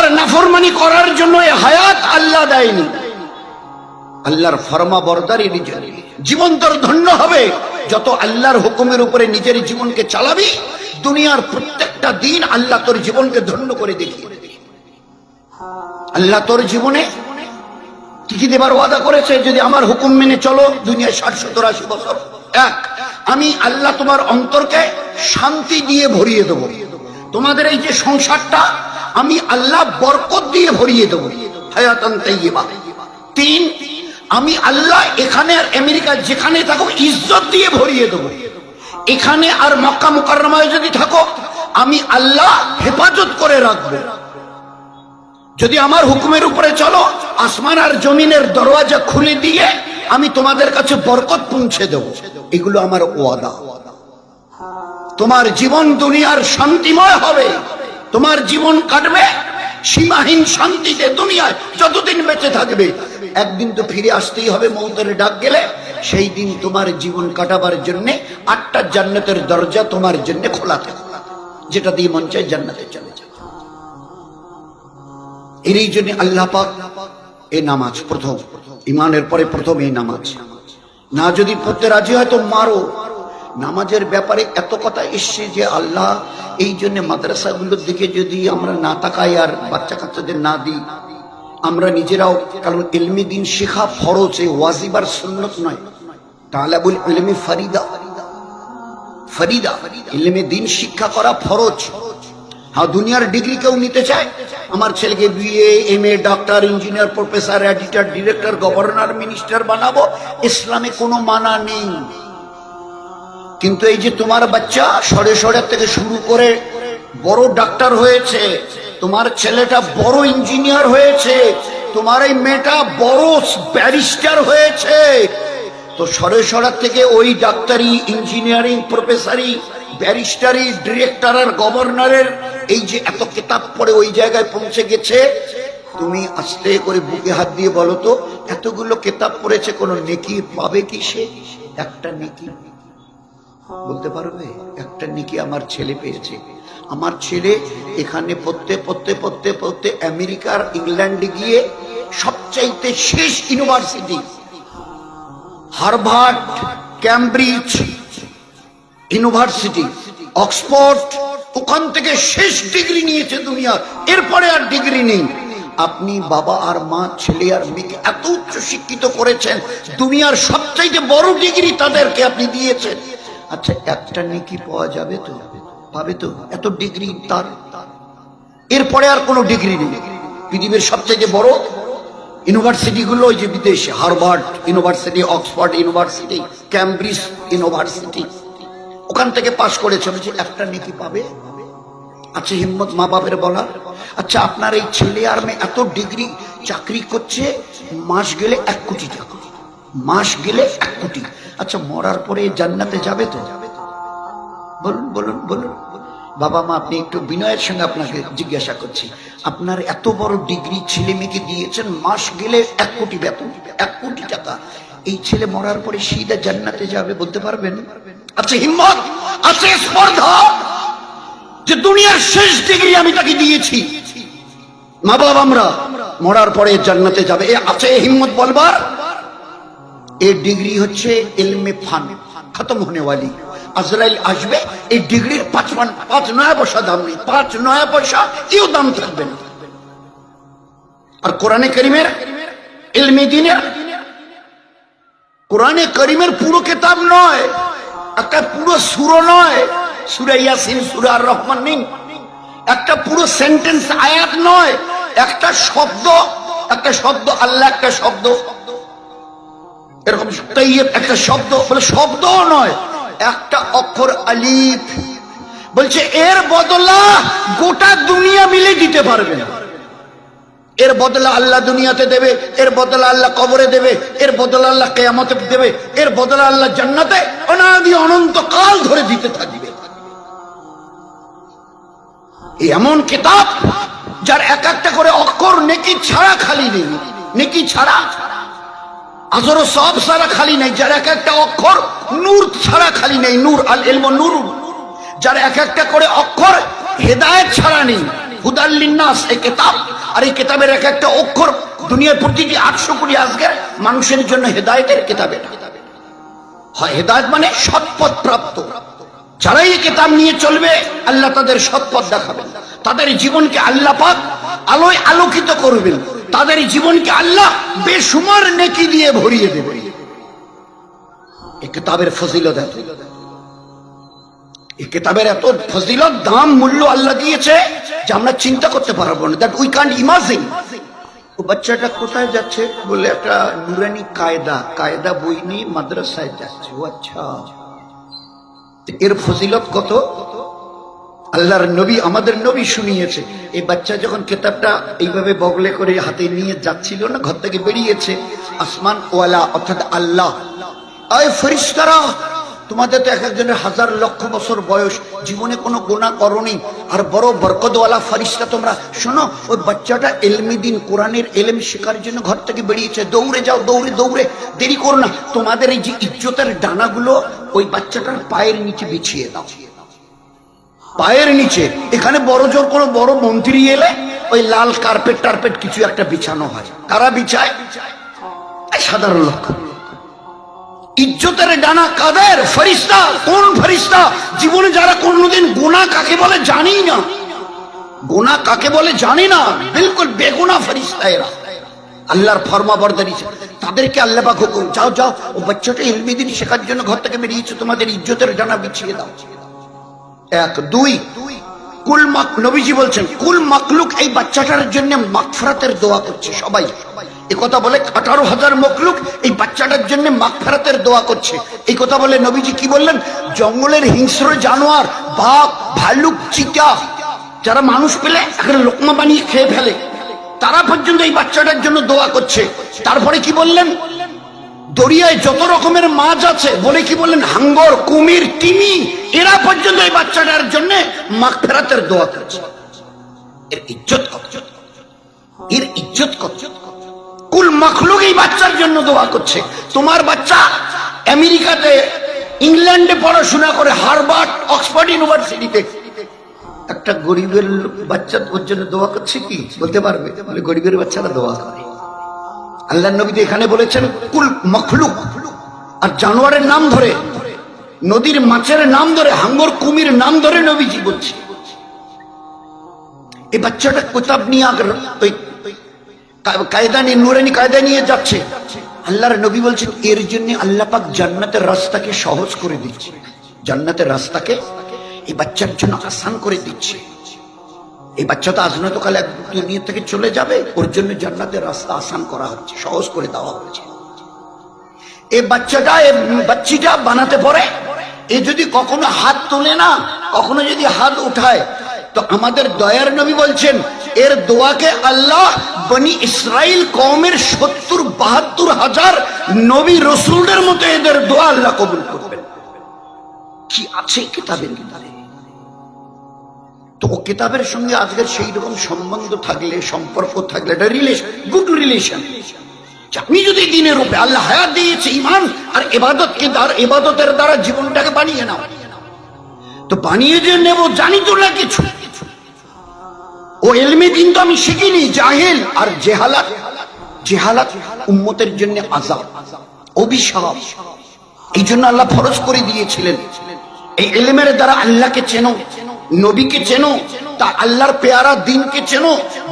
আল্লাহর নাফরমানি করার জন্য এই হায়াত আল্লাহ দেয়নি, আল্লাহর ফরমা বরদারির জন্য। জীবন তোর ধন্য হবে যত আল্লাহর হুকুমের উপরে নিজের জীবনকে চালাবি। দুনিয়ার প্রত্যেকটা দিন আল্লাহ তোর জীবনকে ধন্য করে দেখিয়ে দেবে। আল্লাহ তোর জীবনে কি দেবার ওয়াদা করেছে, যদি আমার হুকুম মেনে চলো দুনিয়ায় 60-70-80 বছর। এক, আমি আল্লাহ তোমার অন্তরকে শান্তি দিয়ে ভরিয়ে দেবো। তোমাদের এই যে সংসারটা আমি আল্লাহ বরকত দিয়ে ভরিয়ে দেবো, হায়াতান তাইয়্যিবা। তিন, আমি আল্লাহ এখানে আর আমেরিকা যেখানে থাকো ইজ্জত দিয়ে ভরিয়ে দেবো। এখানে আর মক্কা মুকাররমায় যদি থাকো আমি আল্লাহ হেফাজত করে রাখবো। যদি আমার হুকুমের উপরে চলো আসমান আর জমিনের দরওয়াজা খুলে দিয়ে আমি তোমাদের কাছে বরকত পৌঁছে দেব। এগুলো আমার ওয়াদা। তোমার জীবন দুনিয়ার শান্তিময় হবে, তোমার জীবন কাটবে সীমাহীন শান্তিতে দুনিয়ায় যতদিন বেঁচে থাকবে। একদিন তো ফিরে আসতেই হবে, মৌতের ডাক গেলে। সেই দিন তোমার জীবন কাটাবার জন্য 8টা জান্নাতের দরজা তোমার জন্য খোলা থাকে, যেটা দিয়ে মন চায় জান্নাতে চলে যায়। এই জন্য আল্লাহ পাক এই নামাজ প্রথম, ইমানের পরে প্রথম এই নামাজ। না যদি পড়তে রাজি হয় তো মারো। নামাজের ব্যাপারে এত কথা এসছে যে আল্লাহ এই জন্য মাদ্রাসাগুলোর দিকে যদি আমরা না তাকাই আর বাচ্চা কাচ্চাদের না দিই, আমরা নিজেরাও, কারণ ইলমি দিন শেখা ফরজ, ওয়াজিব আর সুন্নত নয়। তালাবুল ইলমি ফরিদা, ফরিদা ইলমে দিন শিক্ষা করা ফরজ। হ্যাঁ, দুনিয়ার ডিগ্রি কেউ নিতে চায়, আমার ছেলেকে BA MA doctor engineer professor editor director governor minister বানাবো, ইসলামে কোনো মানা নেই। কিন্তু এই যে তোমার বাচ্চা সরে সরে থেকে শুরু করে বড় ডাক্তার হয়েছে, তোমার ছেলেটা বড় ইঞ্জিনিয়ার হয়েছে, তোমার এই মেয়েটা বড় ব্যারিস্টার হয়েছে, তো সরে সরা থেকে ওই ডাক্তারি ইঞ্জিনিয়ারিং প্রফেসরি ব্যারিস্টারি ডিরেক্টর আর গভর্নরের এই যে এত কিতাব পড়ে ওই জায়গায় পৌঁছে গেছে, তুমি আস্তে করে বুকে হাত দিয়ে বলো তো, এতগুলো কিতাব পড়েছে কোনো নেকি পাবে কি সে? একটা নেকি বলতে পারবে? একটা নেকি আমার ছেলে পেয়েছে। আমার ছেলে এখানে পড়তে পড়তে পড়তে পড়তে আমেরিকার ইংল্যান্ডে গিয়ে সবচাইতে শেষ university Harvard, Cambridge university, Oxford, ওখান থেকে শেষ ডিগ্রি নিয়েছে দুনিয়ার, এরপরে আর ডিগ্রি নেই। আপনি বাবা আর মা ছেলে আর মেয়েকে এত উচ্চ শিক্ষিত করেছেন, দুনিয়ার সবচাইতে বড় ডিগ্রি তাদেরকে আপনি দিয়েছেন। আচ্ছা, একটা নেকি পাওয়া যাবে তো? পাবে তো? এত ডিগ্রি তার, এরপরে আর কোনো ডিগ্রি নেই। পৃথিবীর সবচেয়ে বড় ইউনিভার্সিটি গুলো ওই যে বিদেশে, Harvard university, Oxford university, Cambridge university, ওখান থেকে পাশ করেছে। বলছে একটা নেকি পাবে? আচ্ছা, হিম্মত মা বাপের বলা। আচ্ছা, আপনার এই ছেলে আর মেয়ে এত ডিগ্রি চাকরি করছে, মাস গেলে 1 কোটি টাকা, মাস গেলে 1 কোটি। আচ্ছা, মরার পরে জান্নাতে যাবে তো? বলুন বলুন বলুন। বাবা মা, আপনি একটু বিনয়ের সঙ্গে আপনাকে জিজ্ঞাসা করছি, আপনার এত বড় ডিগ্রি ছেলে মেয়েকে দিয়েছেন, মাস গেলে 1 কোটি বেতন, 1 কোটি টাকা, এই ছেলে মরার পরে সিধা জান্নাতে যাবে বলতে পারবেন? আচ্ছা, হিম্মত আছে, স্পর্ধা, যে দুনিয়ার শেষ ডিগ্রি আমি তাকে দিয়েছি, মা বাবা আমরা মরার পরে জান্নাতে যাবে, এ আছে হিম্মত বলবার? এই ডিগ্রি হচ্ছে ইলমে ফান, খতম হোনে ওয়ালি। আজরাইল আসবে, এই ডিগ্রির 5 নয়া পয়সা দাম নেই, 5 নয়া পয়সা কেউ দাম থাকবে না। আর কোরআনে কারীমের ইলমে দ্বীনের, কোরআনে কারীমের পুরো কিতাব নয়, একটা পুরো সূরা নয়, সূরা ইয়াসিন, সূরা আর রহমান নেই, একটা পুরো সেন্টেন্স আয়াত নয়, একটা শব্দ, একটা শব্দ আল্লাহ, একটা শব্দ এরকম তাইয়্যিব, একটা শব্দ বলে শব্দও নয়, একটা অক্ষর আলিফ। বলছে এর বদলা গোটা দুনিয়া মিলে দিতে পারবে না। এর বদলা আল্লাহ দুনিয়াতে দেবে, এর বদলা আল্লাহ কবরে দেবে, এর বদলা আল্লাহ কিয়ামতে দেবে, এর বদলা আল্লাহ জান্নাতে অনাদি অনন্ত কাল ধরে দিতে থাকবে। এমন কিতাব যার এক একটা করে অক্ষর নেকি ছাড়া খালি নেই, নেকি ছাড়া আজর সব ছাড়া খালি নেই, যার এক একটা অক্ষর নূর ছাড়া খালি নেই, নূর আল ইলম নূর, যার এক একটা করে অক্ষর হেদায়েত ছাড়া নেই, হুদাল লিন্নাস এই কিতাব, আর এই কিতাবের এক একটা অক্ষর দুনিয়ার প্রতিটি 800 কোটি আজকে মানুষের জন্য হেদায়েতের কিতাব। এটা হয় হেদায়েত মানে সৎপথ প্রাপ্ত। যারা এই কিতাব নিয়ে চলবে আল্লাহ তাদের সৎপথ দেখাবেন, তাদের জীবনকে আল্লাহ পাক আলোয় আলোকিত করবেন, তাদের জীবনকে আল্লাহ বেশুমার নেকি দিয়ে ভরিয়ে দেবেন। এই কিতাবের ফজিলত এত, এই কিতাবের এত ফজিলত, দাম, মূল্য আল্লাহ দিয়েছে যে আমরা চিন্তা করতে পারবো না, দ্যাট উই ক্যান্ট ইমাজিন। ও বাচ্চাটা কোথায় যাচ্ছে বলে একটা নুরানি কায়দা বই নিয়ে মাদ্রাসায় যাচ্ছে। ও আচ্ছা, এর ফজিলত কত আল্লাহর নবী, আমাদের নবী শুনিয়েছে। এই বাচ্চা যখন কিতাবটা এইভাবে বগলে করে হাতে নিয়ে যাচ্ছিল না, ঘর থেকে বেরিয়েছে, আসমান ওয়ালা অর্থাৎ আল্লাহ, আয় ফেরেশতারা, তোমাদের তো এক একজনের 1000 লক্ষ বছর বয়স, জীবনে কোনো গুনাহ করনি, আর বড় বরকতওয়ালা ফেরেশতা তোমরা শোনো, ওই বাচ্চাটা ইলমে দ্বীন কোরআনের ইলম শেখার জন্য ঘর থেকে বেরিয়েছে, দৌড়ে যাও, দৌড়ে, দেরি করো না, তোমাদের এই যে ইজ্জতের ডানাগুলো ওই বাচ্চাটার পায়ের নিচে বিছিয়ে দাও, পায়ের নিচে। এখানে বড় জোর কোনো বড় মন্ত্রী এলে ওই লাল কার্পেট কিছু একটা বিছানো হয়, কারা বিছায়? সাধারণ লোক। ইজ্জতের ডানা কাদের? ফেরেশতা। কোন ফেরেশতা? জীবনে যারা কোনদিন গুনাহ কাকে বলে জানি না, গুনাহ কাকে বলে জানি না, বিলকুল বেগুনাহ ফেরেশতা এরা, আল্লাহর ফরমাবরদারি, তাদেরকে আল্লাহ পাক হুকুম, যাও ও বাচ্চাটা ইলমে দ্বীন শেখার জন্য ঘর থেকে বেরিয়েছে, তোমাদের ইজ্জতের ডানা বিছিয়ে দাও। এক, দুই, নবীজি বলছেন কুল মাকলুক এই বাচ্চাটার জন্য মাগফিরাতের দোয়া করছে। সবাই এই কথা বলে, 18,000 মখলুক এই বাচ্চাটার জন্য মাগফিরাতের দোয়া করছে। এই কথা বলে নবীজি কি বললেন? জঙ্গলের হিংস্র জানোয়ার, বাঘ, ভালুক, চিতা, যারা মানুষ পেলে একটা লোকমা বানিয়ে খেয়ে ফেলে, তারা পর্যন্ত এই বাচ্চাটার জন্য দোয়া করছে। তারপরে কি বললেন? দরিয়ায় যত রকমের মাছ আছে বলে কি বললেন? হাঙ্গর, কুমির, তিমি, এরা পর্যন্ত এই বাচ্চাটার জন্য মাগফিরাতের দোয়া করছে। এর ইজ্জত কত, এর ইজ্জত কত। কুল মাখলুক এই বাচ্চার জন্য দোয়া করছে। তোমার বাচ্চা আমেরিকাতে, ইংল্যান্ডে পড়াশোনা করে, হার্ভার্ড, অক্সফোর্ড ইউনিভার্সিটিতে, একটা গরিবের বাচ্চা ওর জন্য দোয়া করছে কি বলতে পারবে? বলে গরিবের বাচ্চারা দোয়া করে। আল্লাহ নবী এখানে বলেছেন কুল মখলুক, আর জানোয়ারের নাম ধরে, নদীর মাছের নাম ধরে, হাঙ্গর, কুমির নাম ধরে নবীজি বলছে। এই বাচ্চাটা কিতাব নিয়ে ওই কায়দা নিয়ে, নুরানি কায়দা নিয়ে যাচ্ছে। আল্লাহর নবী বলছেন এর জন্য আল্লাহ পাক জান্নাতের রাস্তাকে সহজ করে দিচ্ছে, জান্নাতের রাস্তাকে এই বাচ্চার জন্য আসান করে দিচ্ছে। এই বাচ্চা তো আজ নয়তো কাল দুনিয়া থেকে চলে যাবে, ওর জন্য জান্নাতের রাস্তা আসান করা হচ্ছে, সহজ করে দেওয়া হচ্ছে। এই বাচ্চাটা বানাতে পারে, এ যদি কখনো হাত তোলে না, কখনো যদি হাত উঠায়, তো আমাদের দয়ার নবী বলছেন এর দোয়াকে আল্লাহ বনি ইসরাইল কওমের 70-72 হাজার নবী রসুলদের মতো এদের দোয়া আল্লাহ কবুল করবেন। কি আছে কিতাবের ভিতরে? তো ও কিতাবের সঙ্গে আজকের সেই রকম সম্বন্ধ থাকলে, সম্পর্ক থাকলে, এটা রিলেশন, গুড রিলেশন। আপনি যদি দিনের রূপে আল্লাহ হায়াত দিয়েছে, ঈমান আর ইবাদতকে, ইবাদতের দ্বারা জীবনটাকে বানিয়ে নাও, তো বানিয়ে যে নেব জানি তো না কিছু, ও ইলমে দ্বীন তো আমি শিখিনি, জাহেল। আর জেহালাত উম্মতের জন্য আযাব, অভিশাপ। এই জন্য আল্লাহ ফরজ করে দিয়েছিলেন এই ইলমের দ্বারা আল্লাহকে চেনো, নবীকে চেনো, তা আল্লাহর পেয়ারা দ্বীনকে চেনো,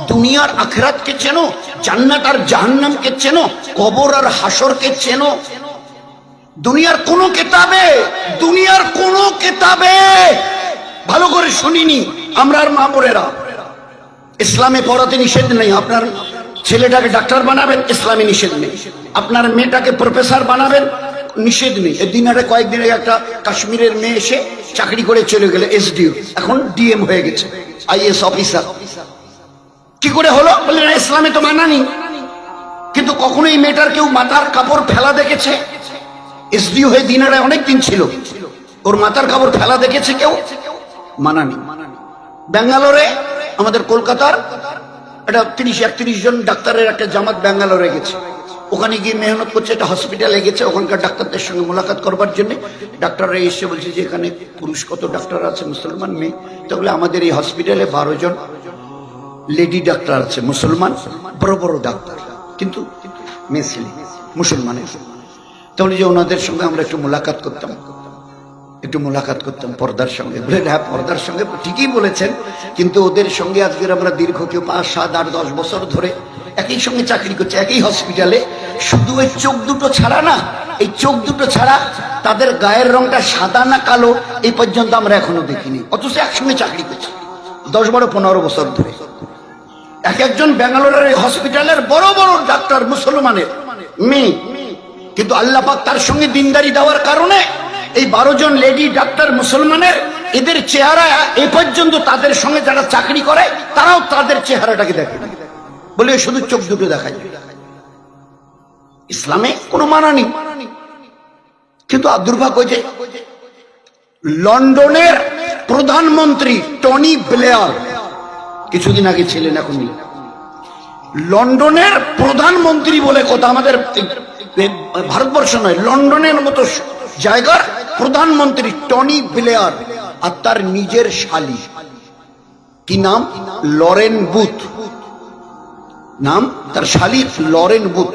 দুনিয়ার আখিরাতকে চেনো, জান্নাত আর জাহান্নামকে চেনো, কবর আর হাসরকে চেনো। দুনিয়ার কোন কিতাবে ভালো করে শুনিনি আমরা আর মা বোনেরা, ইসলামে পড়াতে নিষেধ নেই। আপনার ছেলেটাকে ডাক্তার বানাবেন, ইসলামে নিষেধ নেই। আপনার মেয়েটাকে প্রফেসর বানাবেন, নিষেধ নেই। এদিন কয়েকদিন আগে একটা কাশ্মীরের মেয়ে এসে চাকরি করে চলে গেলে, এসডিও, এখন ডিএম হয়ে গেছে, আইএস অফিসার। কি করে হলো? বললেন ইসলামে তো মানা নেই। কিন্তু কখনো এই মেয়েটার কেউ মাথার কাপড় ফেলা দেখেছে? এসডিও হয়ে দিনারায় অনেকদিন ছিল, ওর মাথার কাপড় ফেলা দেখেছে কেউ? মানা নেই। ব্যাঙ্গালোরে, আমাদের কলকাতার একটা 30-31 জন ডাক্তারের একটা জামাত ব্যাঙ্গালোরে গেছে। ওখানে গিয়ে মেহনত করছে, একটা হসপিটালে গেছে, ওখানকার ডাক্তারদের সঙ্গে মোলাকাত করবার জন্য। ডাক্তাররা এসে বলছে যে এখানে পুরুষ কত ডাক্তার আছে, মুসলমান মেয়ে? তো বলে আমাদের এই হসপিটালে 12 জন লেডি ডাক্তার আছে মুসলমান, বড় বড় ডাক্তার, কিন্তু মেয়ে ছেলে মুসলমানের। তাহলে যে ওনাদের সঙ্গে আমরা একটু মোলাকাত করতাম পর্দার সঙ্গে। বলেন হ্যাঁ পর্দার সঙ্গে ঠিকই বলেছেন, কিন্তু ওদের সঙ্গে আজকের আমরা দীর্ঘ কেউ 5, 7, 8, 10 বছর ধরে একই সঙ্গে চাকরি করছে, একই হসপিটালে। শুধু ওই চোখ দুটো ছাড়া না, এই চোখ দুটো ছাড়া তাদের গায়ের রংটা সাদা না কালো এই পর্যন্ত আমরা এখনো দেখিনি, অথচ একসঙ্গে চাকরি করছে 10, 12, 15 বছর ধরে। এক একজন ব্যাঙ্গালোরের হসপিটালের বড় বড় ডাক্তার মুসলমানের মেয়ে, কিন্তু আল্লাহ পাক তার সঙ্গে দিনদারি দেওয়ার কারণে এই 12 জন লেডি ডাক্তার মুসলমানের এদের চেহারা এ পর্যন্ত তাদের সঙ্গে যারা চাকরি করে তারাও তাদের চেহারাটাকে দেখে, বলে শুধু চোখ দুটো দেখায়। ইসলামে কোনো মানা নেই, কিন্তু দুর্ভাগ্য যে লন্ডনের প্রধানমন্ত্রী টনি ব্লেয়ার কিছুদিন আগে ছিলেন, এখন লন্ডনের প্রধানমন্ত্রী বলে কথা, আমাদের ভারতবর্ষ নয়, লন্ডনের মতো জায়গার প্রধানমন্ত্রী টনি ব্লেয়ার, আর তার নিজের শালী, কি নাম, লরেন বুথ নাম, তার শালী লরেন বুথ,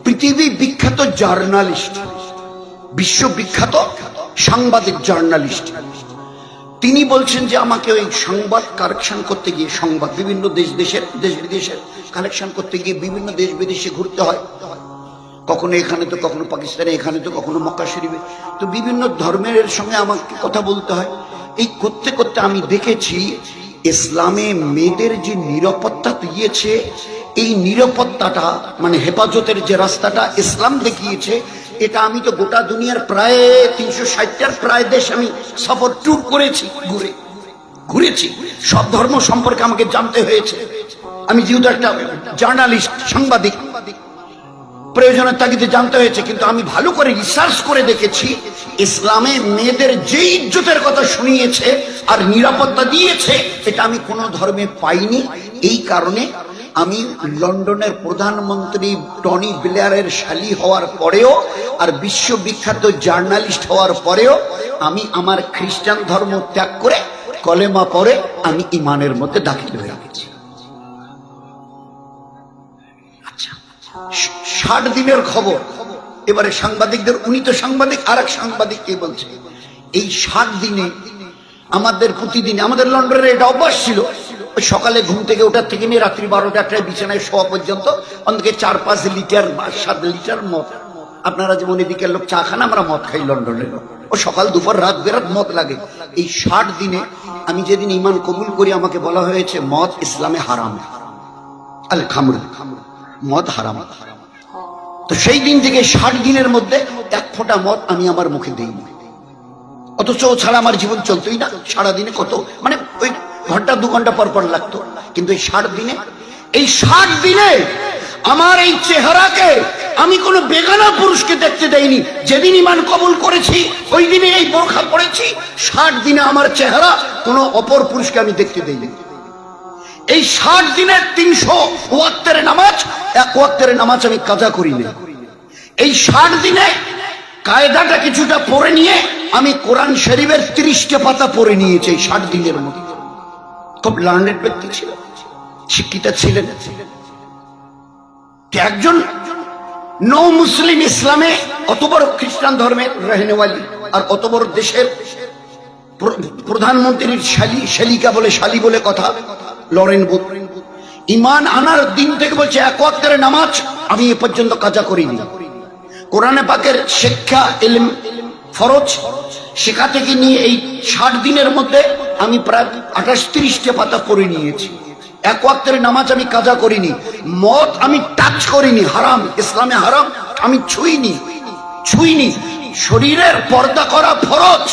পৃথিবী বিখ্যাত জার্নালিস্ট, বিশ্ববিখ্যাত সাংবাদিক জার্নালিস্ট। তিনি বলছেন যে আমাকে ওই সংবাদ কালেকশন করতে গিয়ে, সংবাদ বিভিন্ন দেশ বিদেশের কালেকশন করতে গিয়ে বিভিন্ন দেশ বিদেশে ঘুরতে হয়, কখনো এখানে তো কখনো পাকিস্তানে, এখানে তো কখনো মক্কা শরীফে, তো বিভিন্ন ধর্মের সঙ্গে আমাকে কথা বলতে হয়। এই করতে করতে আমি দেখেছি ইসলামে মেয়েদের যে নিরাপত্তা দিয়েছে, এই নিরাপত্তাটা মানে হেফাজতের যে রাস্তাটা ইসলাম দেখিয়েছে, এটা আমি তো গোটা দুনিয়ার প্রায় 360টার প্রায় দেশ আমি সফর ট্যুর করেছি, ঘুরেছি, সব ধর্ম সম্পর্কে আমাকে জানতে হয়েছে। আমি যেহেতু একটা জার্নালিস্ট, সাংবাদিক, প্রয়োজনের তাগিদে জানতে হয়েছে, কিন্তু আমি ভালো করে রিসার্চ করে দেখেছি ইসলামে মেয়েদের যে ইজ্জতের কথা শুনিয়েছে আর নিরাপত্তা দিয়েছে এটা আমি কোনো ধর্মে পাইনি। এই কারণে আমি লন্ডনের প্রধানমন্ত্রী টনি ব্লেয়ারের শালী হওয়ার পরেও আর বিশ্ববিখ্যাত জার্নালিস্ট হওয়ার পরেও আমি আমার খ্রিস্টান ধর্ম ত্যাগ করে কলেমা পড়ে আমি ইমানের মধ্যে দাখিল হয়ে গেছি। 60 দিনের খবর এবারে সাংবাদিকদের, উনি তো সাংবাদিক, আর এক সাংবাদিক কে বলছে এই 60 দিনে আমাদের প্রতিদিন, আমাদের লন্ডনে এটা অভ্যাস ছিল, ওই সকালে ঘুম থেকে ওঠার থেকে নিয়ে রাত্রি 12টায় বিছানায় শোয়া পর্যন্ত অন্তত 4-5 লিটার বা 7 লিটার মদ। আপনারা যেমন এদিকের লোক চা খান, আমরা মদ খাই লন্ডনের লোক, ও সকাল দুপুর রাত বেরাত মদ লাগে। এই 60 দিনে আমি যেদিন ঈমান কবুল করি আমাকে বলা হয়েছে মদ ইসলামে হারাম, আল খামর, মদ হারাম। তো সেই দিন থেকে 60 দিনের মধ্যে 1 ফোঁটা মদ আমি আমার মুখে দিইনি, অথচ ছাড়া আমার জীবন চলতোই না। সারাদিনে কত, মানে ওই ঘন্টা 2 ঘন্টা পর পর লাগতো, কিন্তু এই 60 দিনে আমার এই চেহারাকে আমি কোনো বেগানা পুরুষকে দেখতে দেইনি। যেদিন ঈমান কবুল করেছি ওই দিনে এই বোরখা পরেছি, 60 দিনে আমার চেহারা কোনো অপর পুরুষকে আমি দেখতে দেইনি। এই 60 দিনের 300 ওয়াক্তের নামাজ, 1 ওয়াক্তের নামাজ আমি কাজা করিনি। এই 60 দিনে কায়দাটা কিছুটা পড়ে নিয়ে আমি কোরআন শরীফের 30টা পাতা পড়ে নিয়েছি এই 60 দিনের মধ্যে। খুব লার্নেড ব্যক্তি ছিল, শিক্ষিত ছিলেন, একজন নৌ মুসলিম ইসলামে অত বড় খ্রিস্টান ধর্মের রহনেওয়ালি আর অত বড় দেশের প্রধানমন্ত্রীর শালী বলে কথা, লরেন বুথ। ঈমান আনার দিন থেকে বলছে 1 ওয়াক্তের নামাজ আমি এ পর্যন্ত কাজা করিনি। কোরআনে পাকের শিক্ষা, ইলম, ফরজ শেখা থেকে নিয়ে এই 60 দিনের মধ্যে আমি প্রায় 28-30টা পাতা পড়ে নিয়েছি। 1 ওয়াক্তের নামাজ আমি কাজা করিনি, মদ আমি টাচ করিনি, হারাম, ইসলামে হারাম, আমি ছুঁইনি। শরীরের পর্দা করা ফরজ।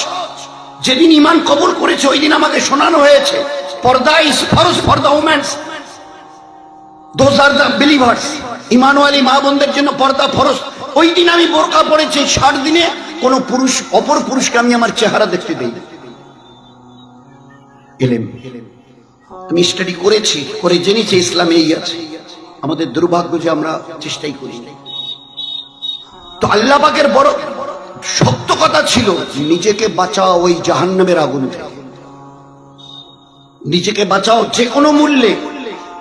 যেদিন ঈমান কবুল করেছে ওই দিন আমাকে শোনানো হয়েছে পর্দা ইজ ফরজ for the womens, those are the believers. ঈমানওয়ালী মা বোনদের জন্য পর্দা ফরজ। ওই দিন আমি বোরকা পড়েছি। 60 দিনে কোন পুরুষ অপর পুরুষকে আমি আমার চেহারা দেখতে দেই। আমি স্টাডি করেছি, করে জেনেছি ইসলামে এই আছে। আমাদের দুর্ভাগ্য যে আমরা চেষ্টাই করি। তো আল্লাহ পাকের বড় সত্য কথা ছিল, নিজেকে বাঁচাও ওই জাহান্নামের আগুন থেকে, নিজেকে বাঁচাও যে কোনো মূল্যে।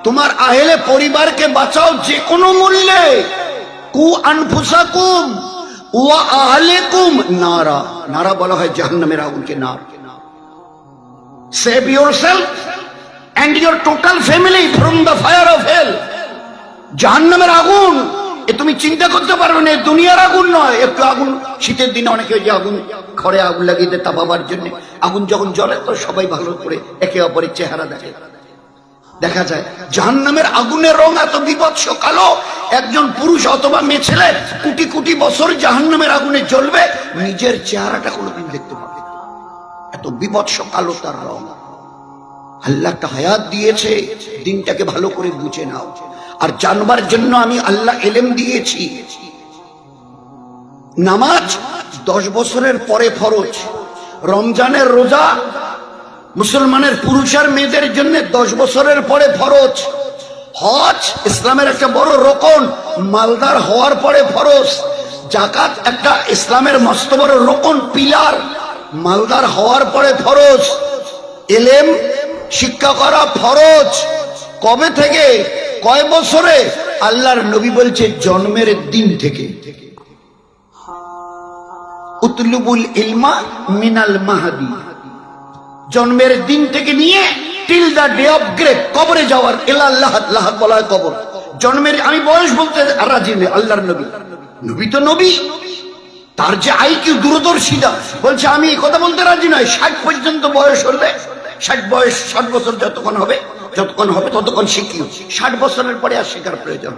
তোমার আহলে পরিবারকে বাঁচাও যে কোনো মূল্যে। কু আনফুসাকুম ওয়া আহলিকুম নারা, নারা বলা হয় জাহান্নামের আগুনকে। নার, save yourself and your total family from the fire of hell. জাহান্নামের আগুন এ তুমি চিন্তা করতে পারবে না, দুনিয়ার আগুন নয়। একটু আগুন শীতের দিনে অনেকে ওই যে আগুন খড়ে আগুন লাগিয়ে দেয় তাপাবার জন্য, আগুন যখন জ্বলে তো সবাই ভালো করে একে অপরের চেহারা দেখে, দেখা যায়। জাহান্নামের আগুনের রং এত বিভৎস কালো, একজন পুরুষ অথবা মেয়ে ছেলে কোটি কোটি বছর জাহান্নামের আগুনে জ্বলবে, নিজের চেহারাটা কোনোদিন দেখতে পাবে না, এত বিভৎস কালো তার রং। আল্লাহ একটা হায়াত দিয়েছে, দিনটাকে ভালো করে বুঝে নাও। আর জানবার জন্য আমি আল্লাহ এলেম দিয়েছি। নামাজ 10 বছরের পরে ফরজ, রমজানের রোজা মুসলমানের পুরুষ আর মেয়েদের জন্য 10 বছরের পরে ফরজ, হজ ইসলামের একটা বড় রকন, মালদার হওয়ার পরে ফরজ, যাকাত একটা ইসলামের মস্ত বড় রকন পিলার, মালদার হওয়ার পরে ফরজ, এলেম শিক্ষা করা ফরজ। কবে থেকে, কয় বছরে? আল্লাহর নবী বলছে জন্মের দিন থেকে। উতলুবুল ইলমা মিনাল মাহাদি, জন্মের দিন থেকে নিয়ে till the day of grave, কবরে যাওয়ার, ইলাল্লাহ লাহাত বলা হয় কবর। জন্মের, আমি বয়স বলতে রাজি নেই। আল্লাহর নবী, নবী তো নবী, তার যে আইকিউ দূরদর্শিতা, বলছে আমি এই কথা বলতে রাজি নয়। 60 পর্যন্ত বয়স হলে, 60 বয়স, 60 বছর যতক্ষণ হবে ততক্ষণ শিখিও। 60 বছরের পরে আর শেখার প্রয়োজন।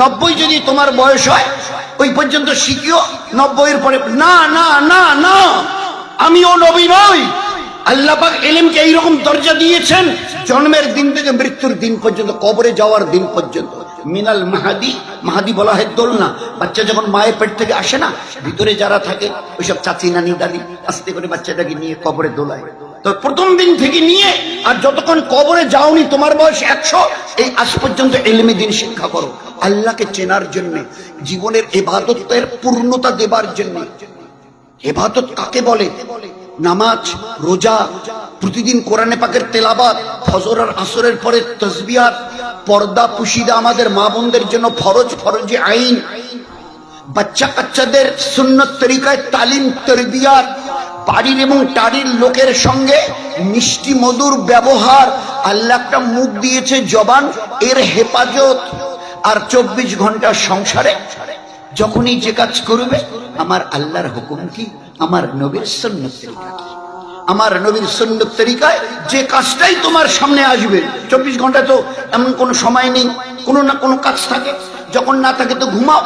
90 যদি তোমার বয়স হয় ওই পর্যন্ত শিখিও, 90 এর পরে না না না না, আমিও নবী নই। আল্লাহ পাক এলেমকে এইরকম দরজা দিয়েছেন, জন্মের দিন থেকে মৃত্যুর দিন পর্যন্ত, কবরে যাওয়ার দিন পর্যন্ত। মিনাল মাহাদি, মাহাদি বলা হয় দোলনা। বাচ্চা যখন মায়ের পেট থেকে আসে না, ভিতরে যারা থাকে ওইসব চাচি নানি দাদি আস্তে করে বাচ্চাটাকে নিয়ে কবরে দোলায়। তো প্রথম দিন থেকে নিয়ে আর যতক্ষণ কবরে যাওনি, তোমার বয়স 100, এই আজ পর্যন্ত এলেমে দিন শিক্ষা করো, আল্লাহকে চেনার জন্য, জীবনের ইবাদতের পূর্ণতা দেবার জন্য। ইবাদত কাকে বলে? নামাজ, রোজা, প্রতিদিন কোরআনে পাকের তেলাওয়াত, ফজর আর আসরের পরে তাসবিহাত, পর্দা পুশিদা আমাদের মা বোনদের জন্য ফরজ, ফরজে আইন, বাচ্চা কাচ্চাদের সুন্নত তরিকায় তালিম তরবিয়াত, বাড়ির এবং টাড়ির লোকের সঙ্গে মিষ্টি মধুর ব্যবহার। আল্লাহ একটা মুখ দিয়েছে জবান, এর হেফাজত। আর 24 ঘন্টা সংসারে যখনই যে কাজ করবে, আমার আল্লাহর হুকুম কি, আমার নবীর সুন্নত তরিকা কি, আমার নবীর সুন্নত তরিকায় যে কাজটাই তোমার সামনে আসবে। 24 ঘন্টা তো এমন কোনো সময় নেই, কোনো না কোনো কাজ থাকে। যখন না থাকে তো ঘুমাও,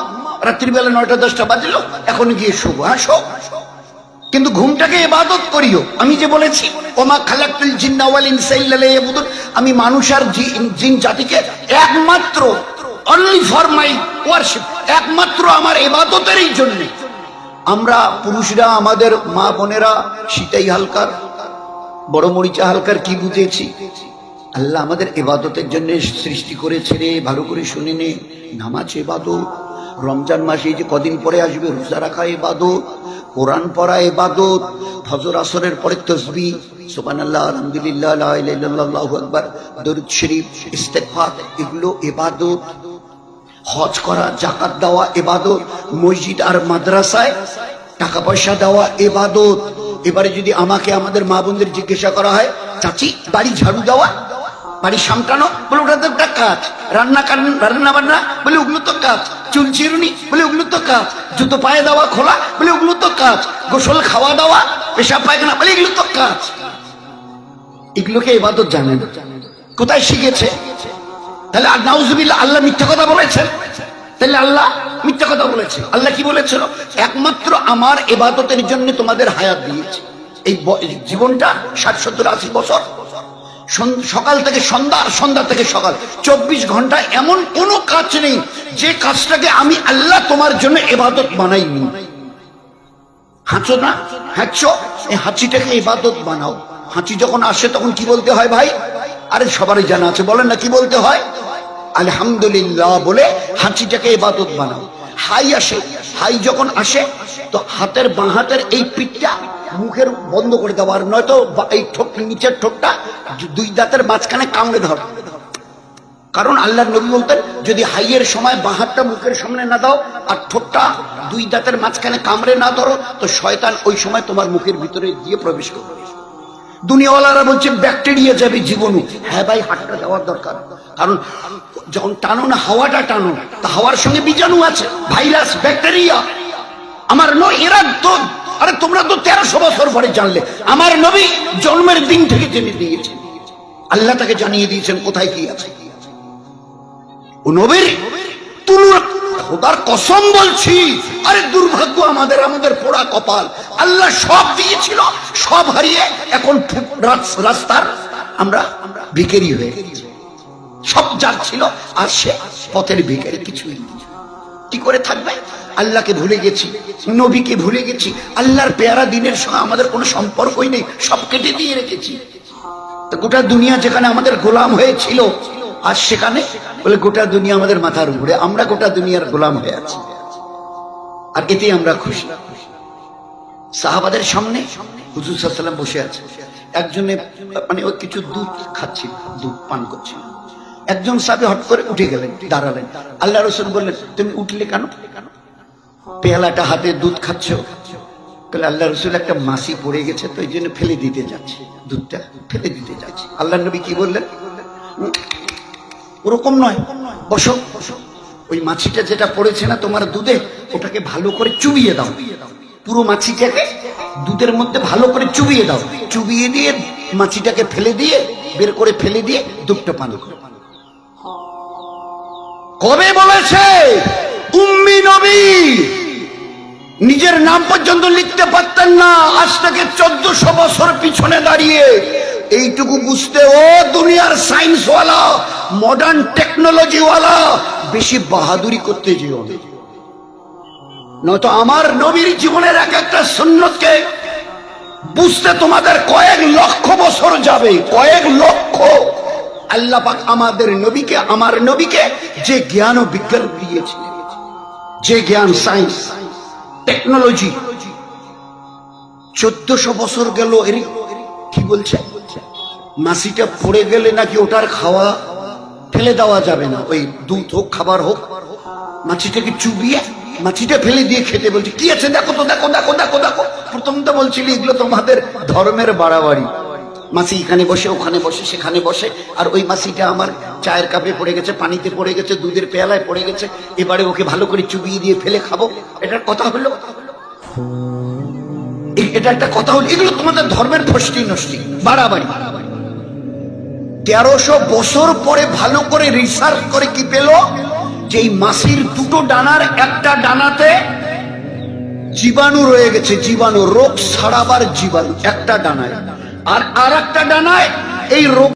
রাত্রিবেলা 9টা 10টা বাজলো, এখন গিয়ে শোবো, হ্যাঁ শো, কিন্তু ঘুমটাকে ইবাদত করিও। আমি যে বলেছি ওমা খালাকতুল জিন্না ওয়াল ইনসা ইল্লা লিয়াবুদুন, আমি মানুষ আর জিন জাতিকে একমাত্র, অনলি ফর মাই ওয়ারশিপ, একমাত্র আমার ইবাদতেরই জন্য। আমরা পুরুষরা, আমাদের মা বোনেরা শীতাই হালকার, বড় মরিচা হালকার কি বুঝেছি? আল্লাহ আমাদের ইবাদতের জন্য সৃষ্টি করেছে রে, ভালো করে শুনে নে। নামাজ ইবাদত, রমজান মাসে যে কদিন পরে আসবে রোজা রাখা ইবাদত, কোরআন পড়া ইবাদত, ফজর আসরের পরে তাসবিহ, সুবহানাল্লাহ, আলহামদুলিল্লাহ, লা ইলাহা ইল্লাল্লাহ, আল্লাহু আকবার, দরুদ শরীফ, ইস্তেগফার, এগুলো ইবাদত। হজ করা, যাকাত দেওয়া ইবাদত, মসজিদ আর মাদ্রাসায় টাকা পয়সা দেওয়া ইবাদত। এবারে যদি আমাকে আমাদের মা বোনদের জিজ্ঞাসা করা হয়, চাচি বাড়ি ঝাড়ু দেওয়া, বাড়ি সামটানো, বলে ওটা তো একটা কাজ। রান্না বান্না, বলে ওগুলো তো কাজ। চুল চিরুনি, বলে ওগুলো তো কাজ। জুতো পায়ে দেওয়া খোলা, বলে ওগুলো তো কাজ। গোসল খাওয়া দাওয়া, পেশাব পায়খানা, বলে এগুলো তো কাজ। এগুলোকে ইবাদত জানে না, কোথায় শিখেছে? তাহলে নাউজুবিল্লাহ, আল্লাহ মিথ্যা কথা বলেছেন? তাহলে আল্লাহ মিথ্যা কথা বলেছে। আল্লাহ কি বলেছিল? একমাত্র আমার ইবাদতের জন্য তোমাদের হায়াত দিয়েছি। এই জীবনটা 60, 70, 80 বছর, সকাল থেকে সন্ধ্যা, সন্ধ্যা থেকে সকাল, 24 ঘন্টা এমন কোনো কাজ নেই যে কাজটাকে আমি আল্লাহ তোমার জন্য ইবাদত বানাইনি। হাঁচো না, হাঁচো, এই হাঁচিটাকে ইবাদত বানাও। হাঁচি যখন আসে তখন কি বলতে হয় ভাই? আরে সবারই জানা আছে, বলেন না কি বলতে হয়? আলহামদুলিল্লাহ বলে হাঁচিটাকে ইবাদত বানাও। হাই আসে, হাই যখন আসে তো হাতের বাঁ হাতের এই পিঠটা মুখের বন্ধ করে দেওয়া, আর নয়তো এই ঠোঁট, নিচের ঠোঁটটা 2 দাঁতের মাঝখানে কামড়ে ধর, কারণ আল্লাহর নবী বলতেন, যদি হাইয়ের সময় বাঁ হাতটা মুখের সামনে না দাও আর ঠোঁটটা দুই দাঁতের মাঝখানে কামড়ে না ধরো, তো শয়তান ওই সময় তোমার মুখের ভিতরে দিয়ে প্রবেশ করবে। দুনিয়াওয়ালারা বলছে ব্যাকটেরিয়া যাবে, জীবাণু। হ্যাঁ ভাই, হাতটা দেওয়ার দরকার, কারণ যখন টানো না, হাওয়াটা টানো, তা হাওয়ার সঙ্গে বীজাণু আছে, ভাইরাস, ব্যাকটেরিয়া। আমার এরা তো, আরে তোমরা তো 1300 বছর পরে জানলে। আমার নবী জন্মের দিন থেকে জেনে দিয়েছেন, আল্লাহ তাকে জানিয়ে দিয়েছেন কোথায় কি আছে। ও নবীর খোদার কসম বলছি, আরে দুর্ভাগ্য আমাদের, আমাদের পোড়া কপাল। আল্লাহ সব দিয়েছিল, সব হারিয়ে এখন রাস্তার আমরা ভিখারি হয়ে গেছি। সব যার ছিল আর সে পথের ভিখারি, কিছুই নেই। কি করে থাকবে? আল্লাহকে ভুলে গেছি, নবীকে ভুলে গেছি, আল্লাহর পেয়ারা দিনের সঙ্গে আমাদের কোনো সম্পর্কই নেই, সব কেটে দিয়ে রেখেছি। তো গোটা দুনিয়া যেখানে আমাদের গোলাম হয়েছিল, আর সেখানে বলে গোটা দুনিয়া আমাদের মাথার উপরে, আমরা গোটা দুনিয়ার গোলাম হয়ে আছি, আর এতেই আমরা খুশি। সাহাবাদের সামনে হুজুর সাল্লাল্লাহু আলাইহি ওয়াসাল্লাম বসে আছে, একজনে মানে ও কিছু দুধ খাচ্ছিল, দুধ পান করছিল। একজন সাহাবী হট করে উঠে গেলেন, দাঁড়ালেন। আল্লাহ রাসূল বললেন, তুমি উঠলে কেন? পেয়ালাটা হাতে দুধ খাচ্ছ। তাহলে আল্লাহ রাসূল, একটা মাছি পড়ে গেছে তো এই জন্য ফেলে দিতে যাচ্ছে, দুধটা ফেলে দিতে যাচ্ছে। আল্লাহ নবী কি বললেন? ওরকম নয়, বসো। ওই মাছিটা যেটা পড়েছে না তোমার দুধে, ওটাকে ভালো করে চুবিয়ে দাও, পুরো মাছিটাকে দুধের মধ্যে ভালো করে চুবিয়ে দাও, চুবিয়ে দিয়ে মাছিটাকে ফেলে দিয়ে, বের করে ফেলে দিয়ে দুধটা পান করো। কবে বলেছে? উম্মি নবী নিজের নাম পর্যন্ত লিখতে পারতেন না, আজ থেকে 1400 বছর পিছনে দাঁড়িয়ে এইটুকু বুঝতে, ও দুনিয়ার সায়েন্স ওয়ালা, মডার্ন টেকনোলজি ওয়ালা, বেশি বাহাদুরি করতে যেও না, নয়তো আমার নবীর জীবনের এক একটা সুন্নতকে বুঝতে তোমাদের কয়েক লক্ষ বছর যাবে, কয়েক লক্ষ। আল্লাহ পাক আমাদের নবীকে, আমার নবীকে যে জ্ঞান ও বিজ্ঞান দিয়েছিলেন, যে জ্ঞান, সায়েন্স, টেকনোলজি, 1400 বছর গেল। এর কি বলছে? মাছিটা পড়ে গেলে নাকি ওটার খাওয়া ফেলে দেওয়া যাবে না, ওই দুধ হোক, খাবার হোক, মাছিটাকে চুবিয়ে মাছিটা ফেলে দিয়ে খেতে বলছে। কি আছে দেখো তো, দেখো দেখো দেখো দেখো। প্রথম তো বলছিলি এগুলো তোমাদের ধর্মের বাড়াবাড়ি, মাছি এখানে বসে, ওখানে বসে, সেখানে বসে, আর ওই মাছিটা আমার চায়ের কাপে পড়ে গেছে, পানিতে পড়ে গেছে, দুধের পেয়ালায় পড়ে গেছে, এবারে ওকে ভালো করে চুবিয়ে দিয়ে ফেলে খাবো, এটার কথা হলো? এটা একটা কথা হলো? এগুলো তোমাদের ধর্মের ফষ্টি নষ্টি, বাড়াবাড়ি। 1300 বছর পরে ভালো করে রিসার্চ করে কি পেল? যে এই মাছির দুটো ডানার একটা ডানাতে জীবাণু রয়ে গেছে, জীবাণু, রোগ ছড়াবার জীবাণু একটা ডানায়, আর একটা ডানায় এই রোগ